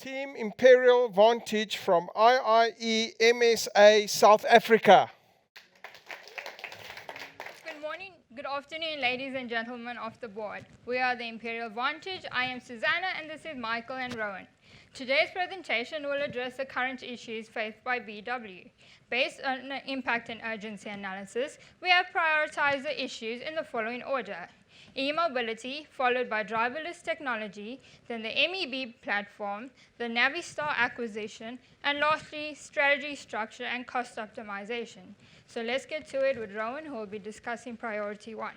Team Imperial Vantage from IIE MSA South Africa. Good morning, good afternoon, ladies and gentlemen of the board. We are the Imperial Vantage. I am Susanna, and this is Michael and Rowen. Today's presentation will address the current issues faced by VW. Based on an impact and urgency analysis, we have prioritized the issues in the following order: e-mobility, followed by driverless technology, then the MEB platform, the Navistar acquisition, and lastly, strategy, structure, and cost optimization. So let's get to it with Rowen, who will be discussing priority one.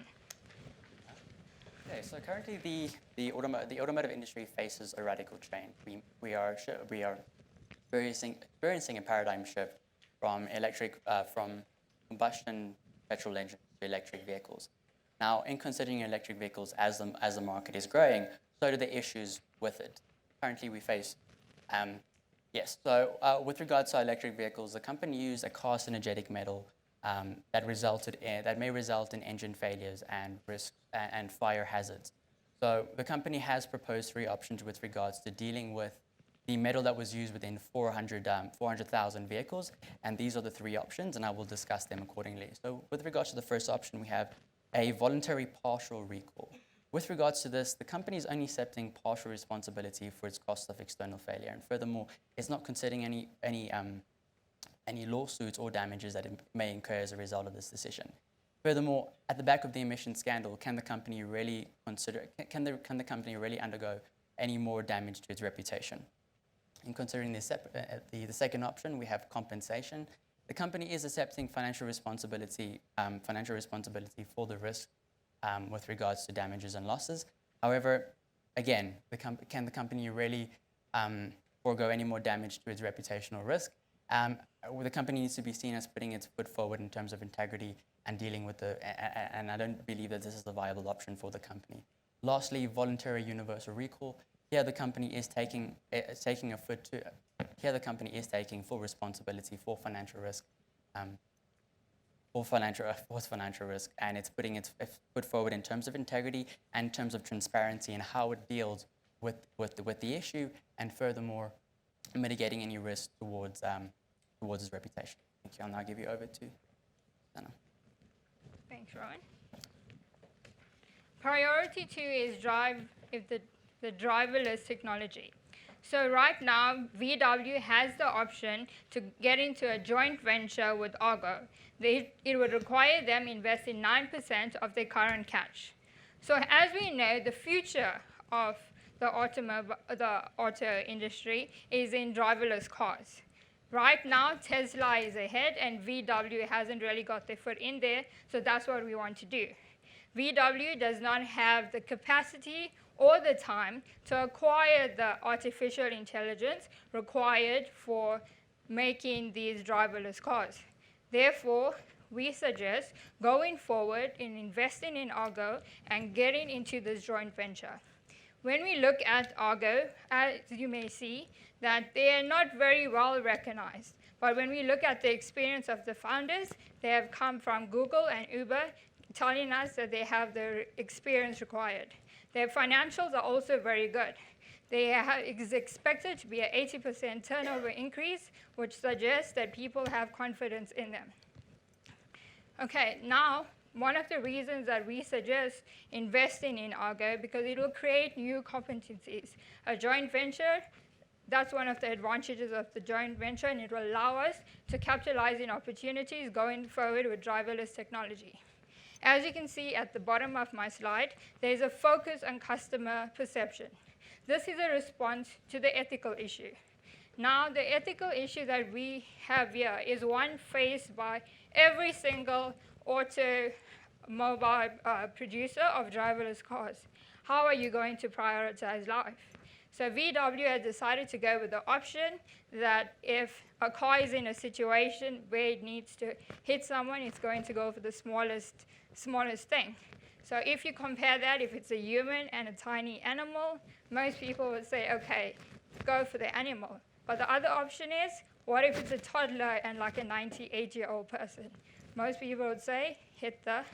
Okay, so currently the automotive industry faces a radical change. We are experiencing a paradigm shift from combustion petrol engines to electric vehicles. Now, in considering electric vehicles as the market is growing, so do the issues with it. Currently, we face with regards to electric vehicles, the company used a carcinogenic metal that may result in engine failures and risk and fire hazards. So the company has proposed 3 options with regards to dealing with the metal that was used within 400,000 vehicles, and these are the 3 options, and I will discuss them accordingly. So with regards to the first option, we have a voluntary partial recall. With regards to this, the company is only accepting partial responsibility for its cost of external failure, and furthermore, it's not considering any lawsuits or damages that it may incur as a result of this decision. Furthermore, at the back of the emission scandal, can the company really undergo any more damage to its reputation? In considering the second option, we have compensation. The company is accepting financial responsibility for the risk with regards to damages and losses. However, again, can the company really forego any more damage to its reputational risk? The company needs to be seen as putting its foot forward in terms of integrity and dealing with and I don't believe that this is a viable option for the company. Lastly, voluntary universal recall. Here, the company is taking full responsibility for financial risk, and it's putting its foot forward in terms of integrity and in terms of transparency and how it deals with the issue, and furthermore, mitigating any risk towards its reputation. Thank you. I'll now give you over to Susanna. Thanks, Rowen. Priority 2 is the driverless technology. So right now, VW has the option to get into a joint venture with Argo. It would require them invest in 9% of their current cash. So as we know, the future of the auto industry is in driverless cars. Right now, Tesla is ahead, and VW hasn't really got their foot in there, so that's what we want to do. VW does not have the capacity or the time to acquire the artificial intelligence required for making these driverless cars. Therefore, we suggest going forward in investing in Argo and getting into this joint venture. When we look at Argo, as you may see, that they are not very well recognized. But when we look at the experience of the founders, they have come from Google and Uber, telling us that they have the experience required. Their financials are also very good. Is expected to be an 80% turnover increase, which suggests that people have confidence in them. Okay, now, one of the reasons that we suggest investing in Argo, because it will create new competencies. A joint venture, that's one of the advantages of the joint venture, and it will allow us to capitalize in opportunities going forward with driverless technology. As you can see at the bottom of my slide, there's a focus on customer perception. This is a response to the ethical issue. Now, the ethical issue that we have here is one faced by every single automobile producer of driverless cars. How are you going to prioritize life? So VW has decided to go with the option that if a car is in a situation where it needs to hit someone, it's going to go for the smallest thing. So if you compare that, if it's a human and a tiny animal, most people would say, okay, go for the animal. But the other option is, what if it's a toddler and like a 98-year-old person? Most people would say, hit the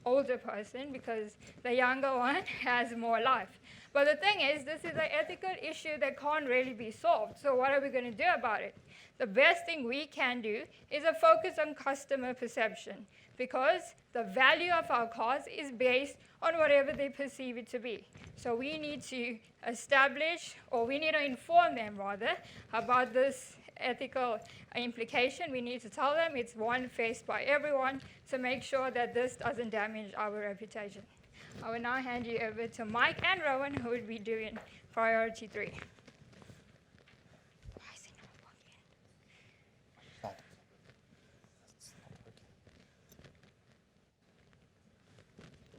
older person because the younger one has more life. But the thing is, this is an ethical issue that can't really be solved. So what are we going to do about it? The best thing we can do is a focus on customer perception, because the value of our cars is based on whatever they perceive it to be. So we need to establish, or we need to inform them rather, about this ethical implication. We need to tell them it's one faced by everyone to make sure that this doesn't damage our reputation. I will now hand you over to Mike and Rowen, who will be doing priority 3. Why is it not working?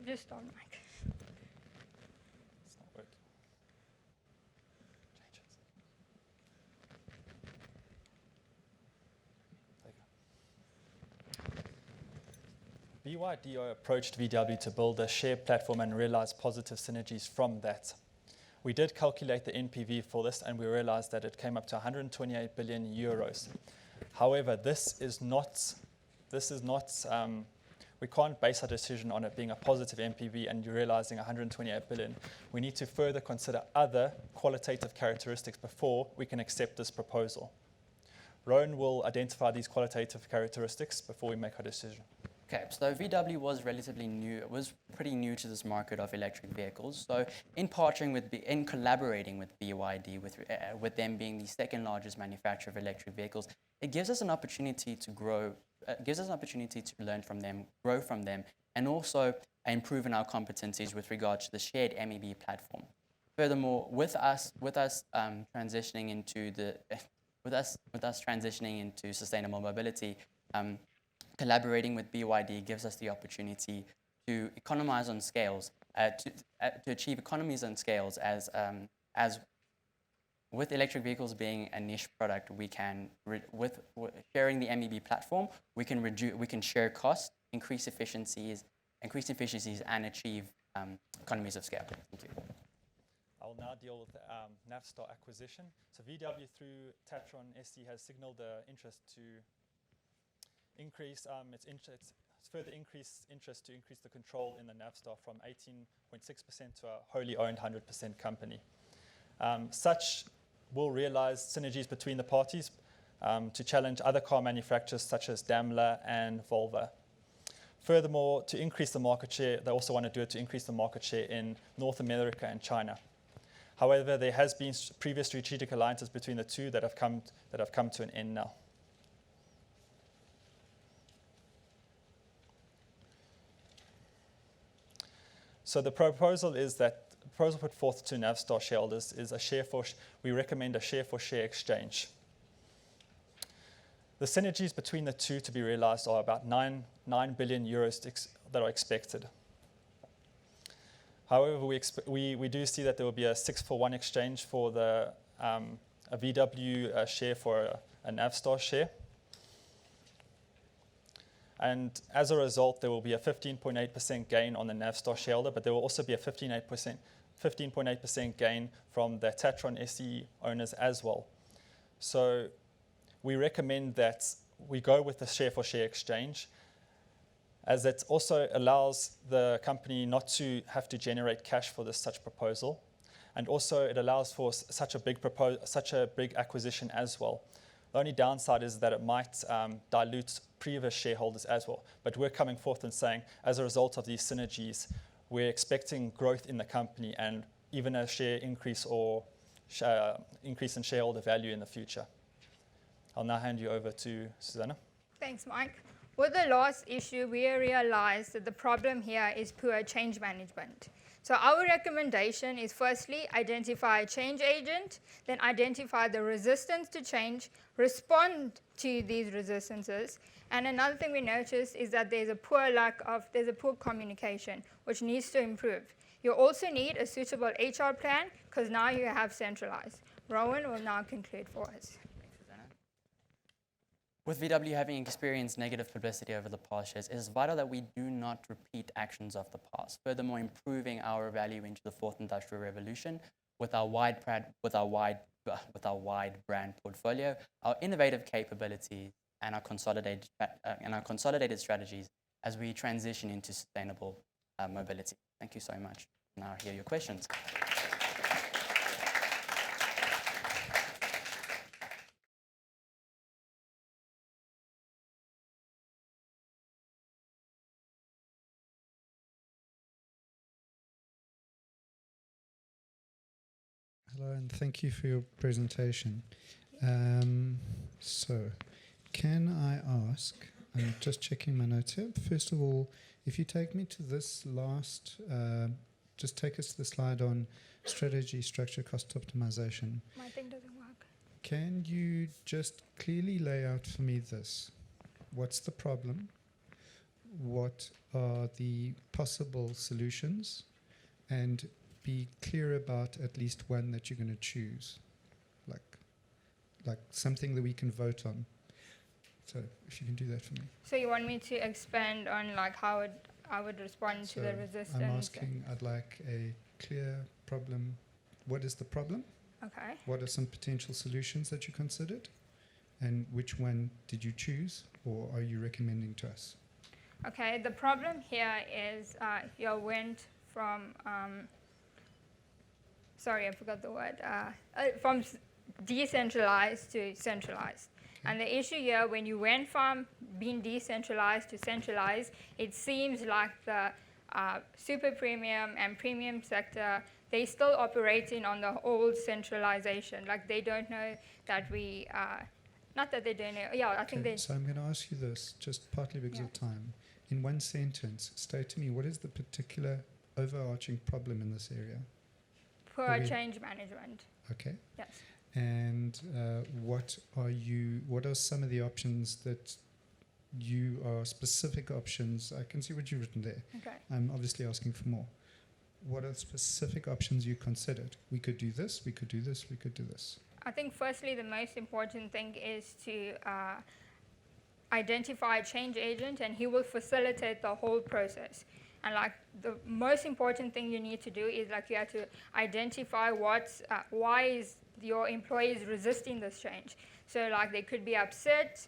Just on mic. It's not working. Change it. There you go. BYDO approached VW to build a shared platform and realize positive synergies from that. We did calculate the NPV for this, and we realized that it came up to 128 billion euros. However, we can't base our decision on it being a positive NPV and realizing 128 billion. We need to further consider other qualitative characteristics before we can accept this proposal. Rowen will identify these qualitative characteristics before we make our decision. Okay, so VW was relatively new, was pretty new to this market of electric vehicles. So in collaborating with BYD, with them being the second largest manufacturer of electric vehicles, it gives us an opportunity to grow, gives us an opportunity to learn from them, grow from them, and also improve in our competencies with regard to the shared MEB platform. Furthermore, with us transitioning into sustainable mobility, collaborating with BYD gives us the opportunity to economize on scales, to achieve economies on scales as with electric vehicles being a niche product, we can, with sharing the MEB platform, we can share costs, increase efficiencies, and achieve economies of scale. Thank you. I will now deal with the Navstar acquisition. So VW through Tatron SE has signaled the interest to increase further increase interest to increase the control in the Navstar from 18.6% to a wholly owned 100% company. Such will realize synergies between the parties to challenge other car manufacturers such as Daimler and Volvo. Furthermore, to increase the market share, they also want to do it to increase the market share in North America and China. However, there has been previous strategic alliances between the two that have come to an end now. So the proposal put forth to Navstar shareholders is we recommend a share for share exchange. The synergies between the two to be realized are about 9 billion euros that are expected. However, we do see that there will be a 6-for-1 exchange for a VW share for a Navstar share. And as a result, there will be a 15.8% gain on the Navstar shareholder, but there will also be a 15.8% gain from the Tatron SE owners as well. So we recommend that we go with the share-for-share exchange, as it also allows the company not to have to generate cash for such proposal, and also it allows for such a big acquisition as well. The only downside is that it might dilute previous shareholders as well. But we're coming forth and saying, as a result of these synergies, we're expecting growth in the company and even a share increase or increase in shareholder value in the future. I'll now hand you over to Susanna. Thanks, Mike. With the last issue, we realized that the problem here is poor change management. So our recommendation is firstly, identify a change agent, then identify the resistance to change, respond to these resistances. And another thing we noticed is that there's a poor communication, which needs to improve. You also need a suitable HR plan, because now you have centralized. Rowen will now conclude for us. With VW having experienced negative publicity over the past years, it is vital that we do not repeat actions of the past. Furthermore, improving our value into the fourth industrial revolution with our wide brand portfolio, our innovative capabilities, and our consolidated strategies as we transition into sustainable mobility. Thank you so much. Now, I hear your questions. Hello, and thank you for your presentation. So, can I ask, I'm just checking my notes here. First of all, if you take me to this last, just take us to the slide on strategy, structure, cost optimization. My thing doesn't work. Can you just clearly lay out for me this? What's the problem? What are the possible solutions? And be clear about at least one that you're going to choose, like something that we can vote on. So if you can do that for me. So you want me to expand on like how I would respond to the resistance? I'm asking, I'd like a clear problem. What is the problem? Okay. What are some potential solutions that you considered? And which one did you choose, or are you recommending to us? Okay, the problem here is you went from, sorry, I forgot the word, from decentralized to centralized. Okay. And the issue here, when you went from being decentralized to centralized, it seems like the super premium and premium sector, they still operating on the old centralization. Like they don't know that we, not that they don't know, yeah, I think they. So I'm going to ask you this, just partly because of time. In one sentence, state to me, what is the particular overarching problem in this area? Poor change management. Okay. Yes. And what are some of the options that you are specific options? I can see what you've written there. Okay. I'm obviously asking for more. What are specific options you considered? We could do this, we could do this, we could do this. I think firstly the most important thing is to identify a change agent, and he will facilitate the whole process. And like the most important thing you need to do is like you have to identify why is your employees resisting this change. So like they could be upset,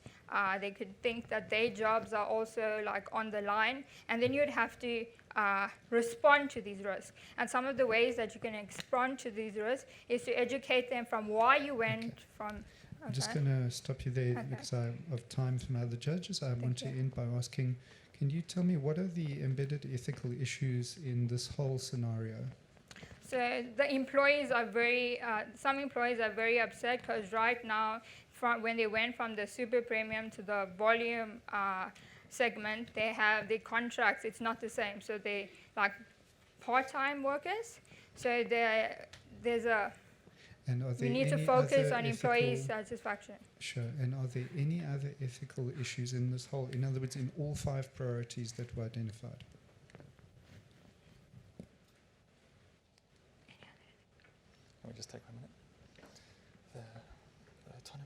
they could think that their jobs are also like on the line, and then you'd have to respond to these risks. And some of the ways that you can respond to these risks is to educate them from why you went from. I'm just going to stop you there because I have time for my other judges. I want to end by asking, can you tell me what are the embedded ethical issues in this whole scenario? So the employees are some employees are very upset because right now, when they went from the super premium to the volume segment, they have the contracts, it's not the same. So they like part-time workers. So there's a, and are there we need to focus on employee satisfaction. Sure. And are there any other ethical issues in this whole, in other words, in all 5 priorities that were identified? Can we just take 1 minute? The autonomy.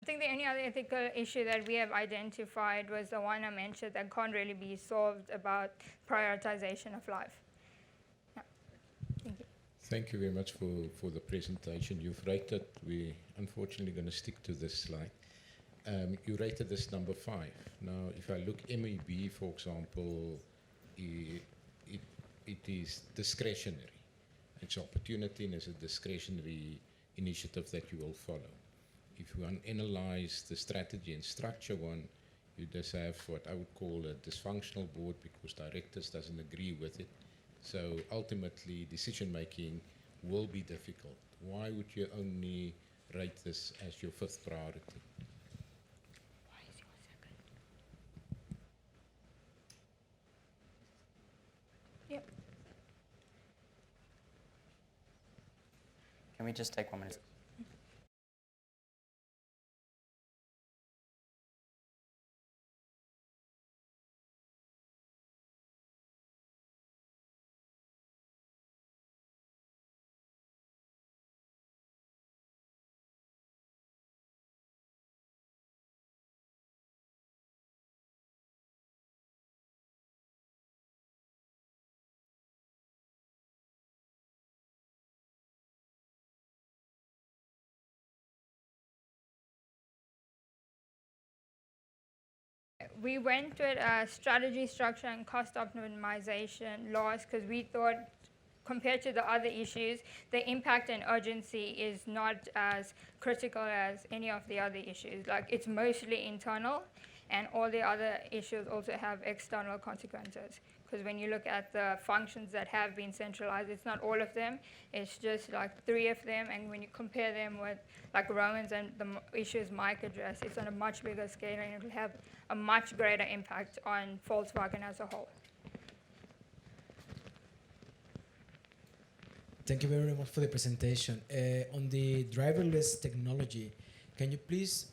I think the only other ethical issue that we have identified was the one I mentioned that can't really be solved about prioritization of life. Yeah. Thank you. Thank you very much for the presentation. You've rated, we're unfortunately going to stick to this slide. You rated this number 5. Now, if I look MEB, for example, it is discretionary. It's opportunity and it's a discretionary initiative that you will follow. If you analyze the strategy and structure one, you just have what I would call a dysfunctional board because directors doesn't agree with it. So ultimately, decision making will be difficult. Why would you only rate this as your 5th priority? Why is your second? Yep. Can we just take 1 minute? we went with strategy, structure, and cost optimization laws because we thought, compared to the other issues, the impact and urgency is not as critical as any of the other issues. Like, it's mostly internal, and all the other issues also have external consequences. Because when you look at the functions that have been centralized, it's not all of them, it's just like 3 of them, and when you compare them with like Rowen's and the issues Mike addressed, it's on a much bigger scale, and it will have a much greater impact on Volkswagen as a whole. Thank you very much for the presentation. On the driverless technology, can you please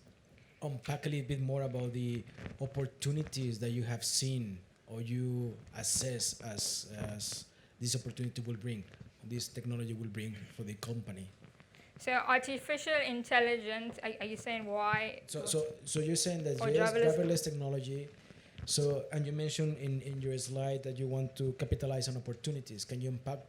unpack a little bit more about the opportunities that you have seen or you assess as this opportunity will bring, this technology will bring for the company? So artificial intelligence, are you saying why? So you're saying that Or yes, driverless- driverless technology. So, and you mentioned in your slide that you want to capitalize on opportunities. Can you unpack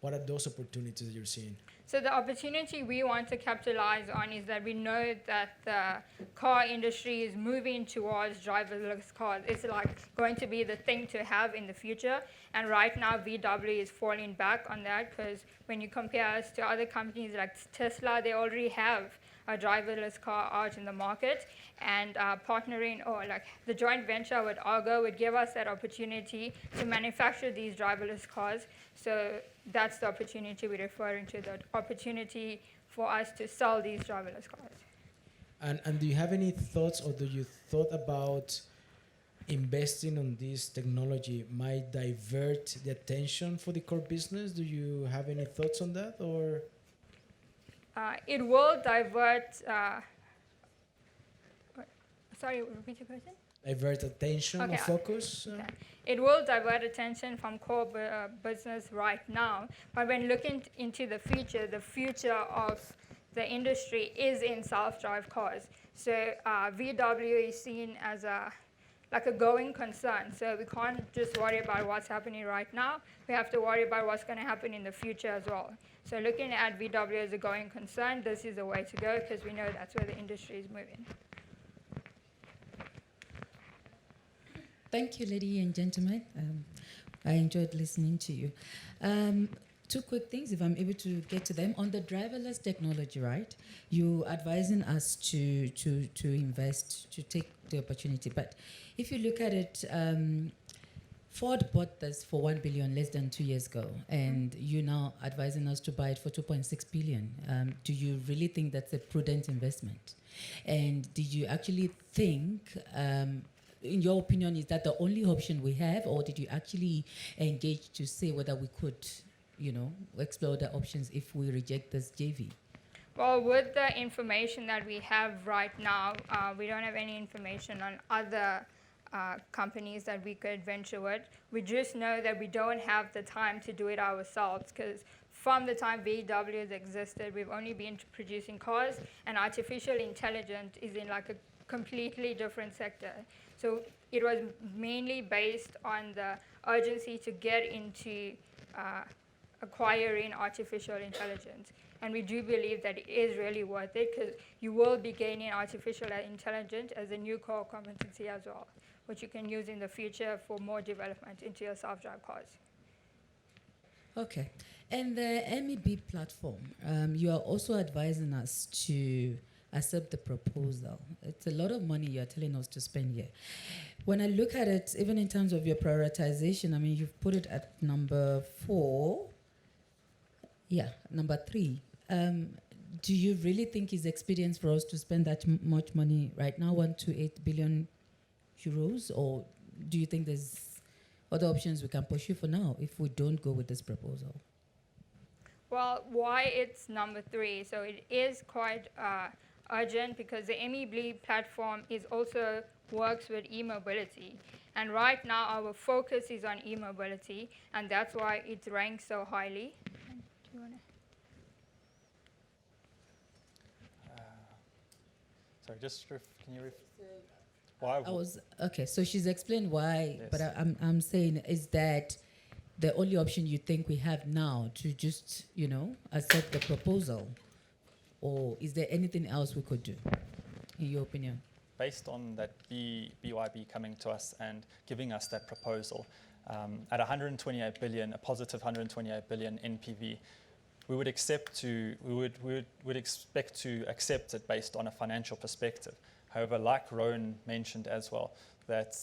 what are those opportunities you're seeing? So the opportunity we want to capitalize on is that we know that the car industry is moving towards driverless cars. It's like going to be the thing to have in the future. And right now, VW is falling back on that because when you compare us to other companies like Tesla, they already have a driverless car out in the market. And partnering, or like the joint venture with Argo would give us that opportunity to manufacture these driverless cars. So that's the opportunity we're referring to, the opportunity for us to sell these driverless cars. And do you have any thoughts, or do you thought about investing on this technology might divert the attention for the core business? Do you have any thoughts on that, or? It will divert, sorry, repeat your question? Divert attention or Okay, focus? Okay. It will divert attention from core business right now, but when looking into the future of the industry is in self-drive cars. So VW is seen as like a going concern. So we can't just worry about what's happening right now. We have to worry about what's going to happen in the future as well. So looking at VW as a going concern, this is the way to go because we know that's where the industry is moving. Thank you, ladies and gentlemen. I enjoyed listening to you. 2 quick things, if I'm able to get to them. On the driverless technology, right? You advising us to invest, to take the opportunity. But if you look at it, Ford bought this for $1 billion less than 2 years ago, and you now advising us to buy it for $2.6 billion. Do you really think that's a prudent investment? And did you actually think, in your opinion, is that the only option we have, or did you actually engage to say whether we could, explore the options if we reject this JV? Well, with the information that we have right now, we don't have any information on other companies that we could venture with. We just know that we don't have the time to do it ourselves because from the time VW has existed, we've only been producing cars, and artificial intelligence is in like a completely different sector. So it was mainly based on the urgency to get into acquiring artificial intelligence. And we do believe that it is really worth it because you will be gaining artificial intelligence as a new core competency as well, which you can use in the future for more development into your self-drive cars. Okay. And the MEB platform, you are also advising us to accept the proposal. It's a lot of money you're telling us to spend here. When I look at it, even in terms of your prioritization, I mean, you've put it at number 4. Yeah, number 3. Do you really think it's expedient for us to spend that much money right now, 1.8 billion euros, or do you think there's other options we can pursue for now if we don't go with this proposal? Well, why it's number 3? So it is quite urgent because the MEB platform is also works with e-mobility. And right now our focus is on e-mobility, and that's why it ranks so highly. Do you wanna? Sorry, can you why? Okay, so she's explained why, Yes. but I'm saying is that the only option you think we have now to just, accept the proposal? Or is there anything else we could do, in your opinion? based on that BYB coming to us and giving us that proposal, at 128 billion, a positive 128 billion NPV, we would expect to accept it based on a financial perspective. However, like Rowen mentioned as well, that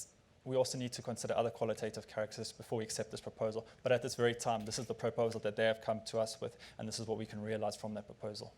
we also need to consider other qualitative characteristics before we accept this proposal. But at this very time, this is the proposal that they have come to us with, and this is what we can realize from that proposal.